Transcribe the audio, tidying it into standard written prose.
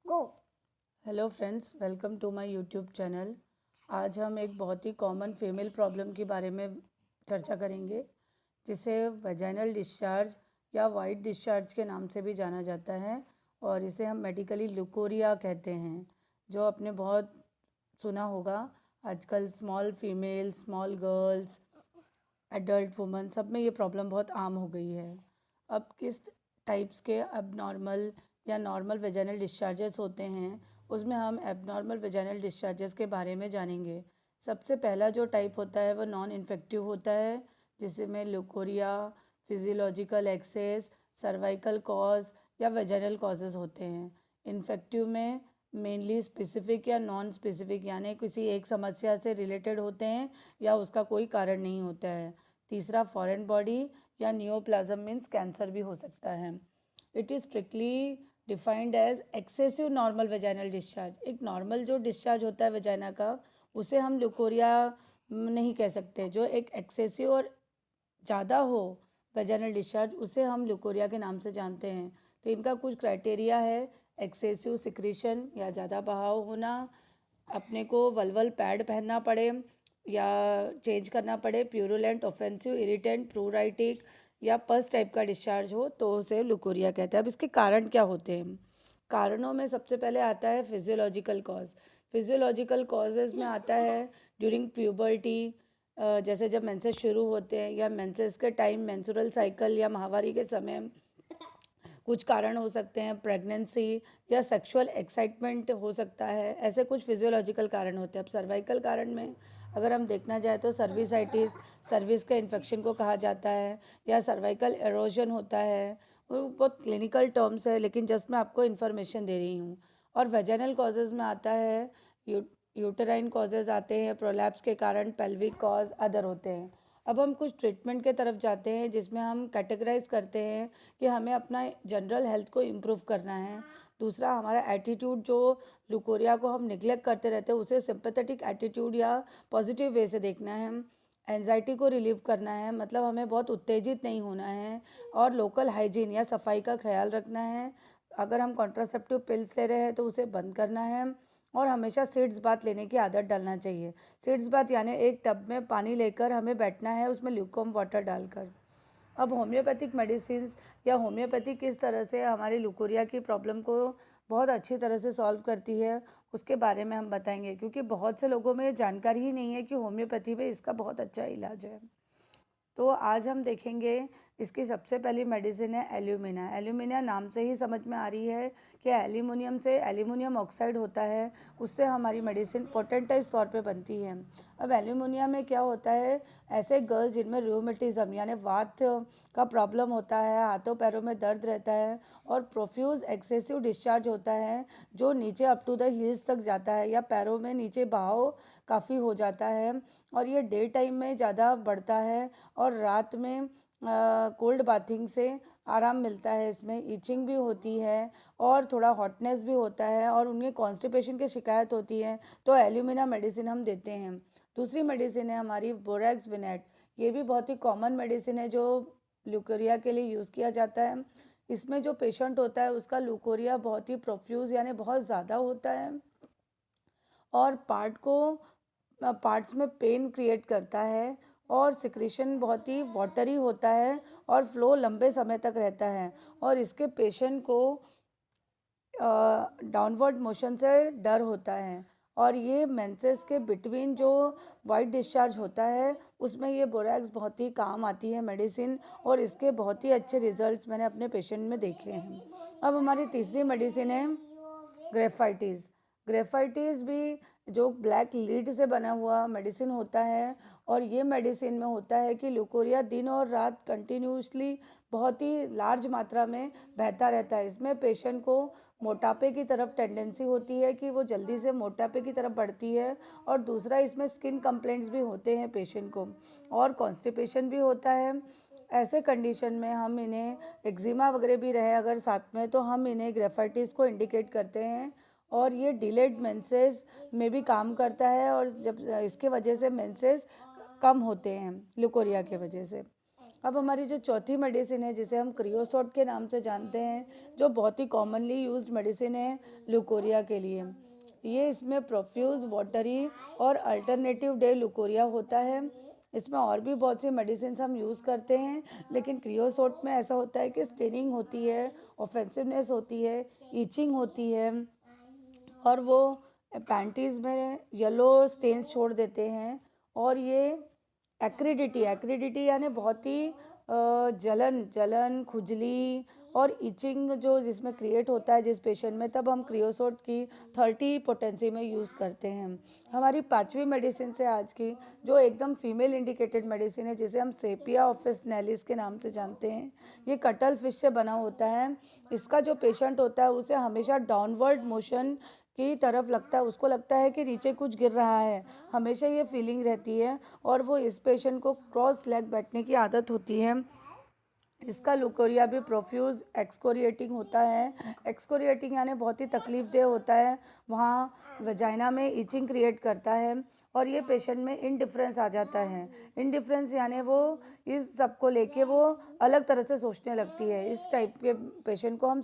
Go. Hello friends, welcome to my YouTube channel. आज हम एक बहुत ही कॉमन फीमेल प्रॉब्लम के बारे में चर्चा करेंगे, जिसे वैजाइनल डिस्चार्ज या वाइट डिस्चार्ज के नाम से भी जाना जाता है, और इसे हम मेडिकली लुकोरिया कहते हैं। जो आपने बहुत सुना होगा, आजकल small female, small girls, adult woman सब में ये प्रॉब्लम बहुत आम हो गई है। अब किस टाइप्स के एबनॉर्मल या नॉर्मल वेजाइनल डिस्चार्जेस होते हैं, उसमें हम एबनॉर्मल वेजाइनल डिस्चार्जेस के बारे में जानेंगे। सबसे पहला जो टाइप होता है वो नॉन इन्फेक्टिव होता है, जिसमें leucorrhoea, physiological excess, cervical cause या वेजाइनल कॉजेज़ होते हैं। इन्फेक्टिव में मेनली स्पेसिफिक या नॉन स्पेसिफिक, यानी किसी एक समस्या से रिलेटेड होते हैं या उसका कोई कारण नहीं होता है। तीसरा फॉरेन बॉडी या नियोप्लाज्म मीन्स कैंसर भी हो सकता है। It is strictly defined as excessive normal vaginal discharge. एक नॉर्मल जो डिस्चार्ज होता है वेजाइना का, उसे हम ल्यूकोरिया नहीं कह सकते। जो एक एक्सेसिव और ज़्यादा हो वेजाइनल डिस्चार्ज, उसे हम ल्यूकोरिया के नाम से जानते हैं। तो इनका कुछ क्राइटेरिया है: एक्सेसिव सिक्रीशन या ज़्यादा बहाव होना, अपने को वल्वल पैड पहनना पड़े या चेंज करना पड़े, प्यूरुलेंट, ऑफेंसिव, इरिटेंट, प्रूराइटिक या पस टाइप का डिस्चार्ज हो, तो उसे लुकोरिया कहते हैं। अब इसके कारण क्या होते हैं? कारणों में सबसे पहले आता है फिजियोलॉजिकल कॉज। फिजियोलॉजिकल कॉजेज़ में आता है ड्यूरिंग प्यूबर्टी, जैसे जब मेंसेस शुरू होते हैं या मेंसेस के टाइम, मेंस्ट्रुअल साइकिल या माहवारी के समय कुछ कारण हो सकते हैं। प्रेगनेंसी या सेक्सुअल एक्साइटमेंट हो सकता है। ऐसे कुछ फिजियोलॉजिकल कारण होते हैं। अब सर्वाइकल कारण में अगर हम देखना जाए तो सर्विसाइटिस, सर्विस के इन्फेक्शन को कहा जाता है, या सर्वाइकल एरोजन होता है। वो बहुत क्लिनिकल टर्म्स है, लेकिन जस्ट मैं आपको इन्फॉर्मेशन दे रही हूँ। और वेजाइनल कॉजेज़ में आता है यूटेराइन कॉजेज़ आते हैं, प्रोलैप्स के कारण, पेल्विक कॉज, अदर होते हैं। अब हम कुछ ट्रीटमेंट के तरफ जाते हैं, जिसमें हम कैटेगराइज करते हैं कि हमें अपना जनरल हेल्थ को इम्प्रूव करना है। दूसरा, हमारा एटीट्यूड, जो लुकोरिया को हम निगलेक्ट करते रहते हैं, उसे सिंपैथेटिक एटीट्यूड या पॉजिटिव वे से देखना है। एंजाइटी को रिलीव करना है, मतलब हमें बहुत उत्तेजित नहीं होना है। और लोकल हाइजीन या सफाई का ख्याल रखना है। अगर हम कॉन्ट्रासेप्टिव पिल्स ले रहे हैं तो उसे बंद करना है। और हमेशा सीड्स बाथ लेने की आदत डालना चाहिए। सीड्स बाथ यानी एक टब में पानी लेकर हमें बैठना है, उसमें ल्यूकॉम वाटर डालकर। अब होम्योपैथिक मेडिसिन या होम्योपैथी किस तरह से हमारी लुकोरिया की प्रॉब्लम को बहुत अच्छी तरह से सॉल्व करती है, उसके बारे में हम बताएंगे, क्योंकि बहुत से लोगों में जानकारी ही नहीं है कि होम्योपैथी में इसका बहुत अच्छा इलाज है। तो आज हम देखेंगे, इसकी सबसे पहली मेडिसिन है एल्यूमिना। एल्यूमिना नाम से ही समझ में आ रही है कि एल्यूमिनियम से एल्यूमिनियम ऑक्साइड होता है, उससे हमारी मेडिसिन पोटेंटाइज तौर पे बनती है। अब एल्यूमिनियम में क्या होता है, ऐसे गर्ल्स जिनमें रूमेटिज्म यानी वात का प्रॉब्लम होता है, हाथों पैरों में दर्द रहता है और प्रोफ्यूज एक्सेसिव डिस्चार्ज होता है, जो नीचे अप टू द हील्स तक जाता है या पैरों में नीचे बहाव काफ़ी हो जाता है, और ये डे टाइम में ज़्यादा बढ़ता है और रात में कोल्ड बाथिंग से आराम मिलता है। इसमें ईचिंग भी होती है और थोड़ा हॉटनेस भी होता है, और उन्हें कॉन्स्टिपेशन की शिकायत होती है, तो एल्यूमिना मेडिसिन हम देते हैं। दूसरी मेडिसिन है हमारी बोरैक्स विनेट। ये भी बहुत ही कॉमन मेडिसिन है जो ल्यूकोरिया के लिए यूज़ किया जाता है। इसमें जो पेशेंट होता है उसका ल्यूकोरिया बहुत ही प्रोफ्यूज यानी बहुत ज़्यादा होता है, और पार्ट्स में पेन क्रिएट करता है, और सिक्रीशन बहुत ही वाटरी होता है और फ्लो लंबे समय तक रहता है, और इसके पेशेंट को डाउनवर्ड मोशन से डर होता है। और ये मेंसेस के बिटवीन जो वाइट डिस्चार्ज होता है, उसमें ये बोरैक्स बहुत ही काम आती है मेडिसिन, और इसके बहुत ही अच्छे रिजल्ट्स मैंने अपने पेशेंट में देखे हैं। अब हमारी तीसरी मेडिसिन है ग्रेफाइटिस। ग्रेफाइटिस भी जो ब्लैक लीड से बना हुआ मेडिसिन होता है, और ये मेडिसिन में होता है कि ल्यूकोरिया दिन और रात कंटिन्यूसली बहुत ही लार्ज मात्रा में बहता रहता है। इसमें पेशेंट को मोटापे की तरफ टेंडेंसी होती है कि वो जल्दी से मोटापे की तरफ बढ़ती है, और दूसरा इसमें स्किन कंप्लेंट्स भी होते हैं पेशेंट को, और कॉन्स्टिपेशन भी होता है। ऐसे कंडीशन में हम इन्हें, एक्जिमा वगैरह भी रहे अगर साथ में, तो हम इन्हें ग्रेफाइटिस को इंडिकेट करते हैं। और ये डिलेड मेंसेस में भी काम करता है, और जब इसके वजह से मेंसेस कम होते हैं ल्यूकोरिया के वजह से। अब हमारी जो चौथी मेडिसिन है जिसे हम क्रियोसोट के नाम से जानते हैं, जो बहुत ही कॉमनली यूज्ड मेडिसिन है ल्यूकोरिया के लिए। ये इसमें प्रोफ्यूज वाटरी और अल्टरनेटिव डे ल्यूकोरिया होता है। इसमें और भी बहुत सी मेडिसिन हम यूज़ करते हैं, लेकिन क्रियोसोट में ऐसा होता है कि स्टेनिंग होती है, ऑफेंसिवनेस होती है, ईचिंग होती है और वो पैंटीज़ में येलो स्टेन्स छोड़ देते हैं। और ये एक्रीडिटी यानी बहुत ही जलन खुजली और इचिंग जो जिसमें क्रिएट होता है जिस पेशेंट में, तब हम क्रियोसोट की 30 पोटेंसी में यूज़ करते हैं। हमारी पांचवी मेडिसिन से आज की, जो एकदम फीमेल इंडिकेटेड मेडिसिन है, जिसे हम सेपिया ऑफिसनेलिस के नाम से जानते हैं। ये कटल फिश से बना होता है। इसका जो पेशेंट होता है उसे हमेशा डाउनवर्ड मोशन की तरफ लगता है, उसको लगता है कि नीचे कुछ गिर रहा है, हमेशा ये फीलिंग रहती है। और वो इस पेशेंट को क्रॉस लेग बैठने की आदत होती है। इसका ल्यूकोरिया भी प्रोफ्यूज एक्सकोरिएटिंग होता है। एक्सकोरिएटिंग यानी बहुत ही तकलीफदेह होता है, वहाँ वजाइना में इचिंग क्रिएट करता है और ये पेशेंट में इनडिफरेंस आ जाता है। इनडिफरेंस यानी वो इस सब को लेके वो अलग तरह से सोचने लगती है। इस टाइप के पेशेंट को हम